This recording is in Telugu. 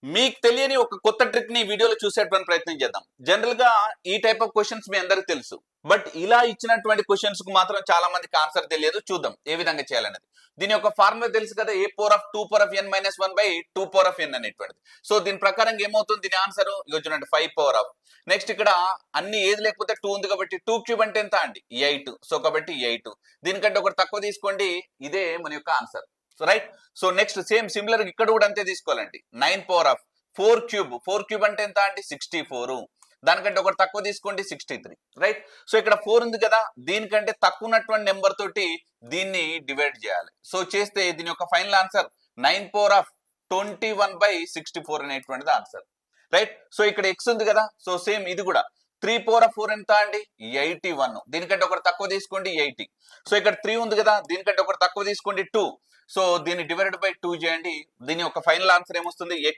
మీకు తెలియని ఒక కొత్త ట్రిక్ ని వీడియోలో చూసేటువంటి ప్రయత్నం చేద్దాం. జనరల్ గా ఈ టైప్ ఆఫ్ క్వశ్చన్స్ మీ అందరికి తెలుసు. బట్ ఇలా ఇచ్చినటువంటి క్వశ్చన్స్ కు మాత్రం చాలా మందికి ఆన్సర్ తెలియదు. చూద్దాం ఏ విధంగా చేయాలనేది. దీని యొక్క ఫార్ములా తెలుసు కదా, a power of 2 power of n minus 1 by 2 power of n అనేటువంటిది. సో దీని ప్రకారం ఏమవుతుంది, దీని ఆన్సర్ ఇక చూడండి 5 పవర్ ఆఫ్. నెక్స్ట్ ఇక్కడ అన్ని ఏది లేకపోతే 2 ఉంది కాబట్టి 2 క్యూబ్ అంటే ఎంత అండి 8. సో కాబట్టి 8. దీనికంటే ఒకటి తక్కువ తీసుకోండి, ఇదే మన యొక్క answer. So right. So next same similar ఇక్కడ కూడా అంతే తీసుకోవాలండి. 9 పవర్ ఆఫ్ 4 క్యూబ్. 4 క్యూబ్ అంటే ఎంత అండి 64. దానికంటే ఒకటి తక్కువ తీసుకోండి 63. రైట్. సో ఇక్కడ 4 ఉంది కదా, దీనికంటే తక్కువ ఉన్నటువంటి నెంబర్ తోటి దీన్ని డివైడ్ చేయాలి. సో చేస్తే దీని యొక్క final answer 9 power of 21 by 64 అనేటువంటిది ఆన్సర్. రైట్. సో ఇక్కడ ఎక్స్ ఉంది కదా, సో సేమ్ ఇది కూడా 3 పవర్ ఆఫ్ 4 ఎంత అండి 81. దీనికంటే ఒకటి తక్కువ తీసుకోండి 80. సో ఇక్కడ 3 ఉంది కదా, దీనికంటే ఒకటి తక్కువ తీసుకోండి 2. సో దీన్ని డివైడెడ్ బై 2 చేయండి. దీని యొక్క ఫైనల్ ఆన్సర్ ఏమొస్తుంది,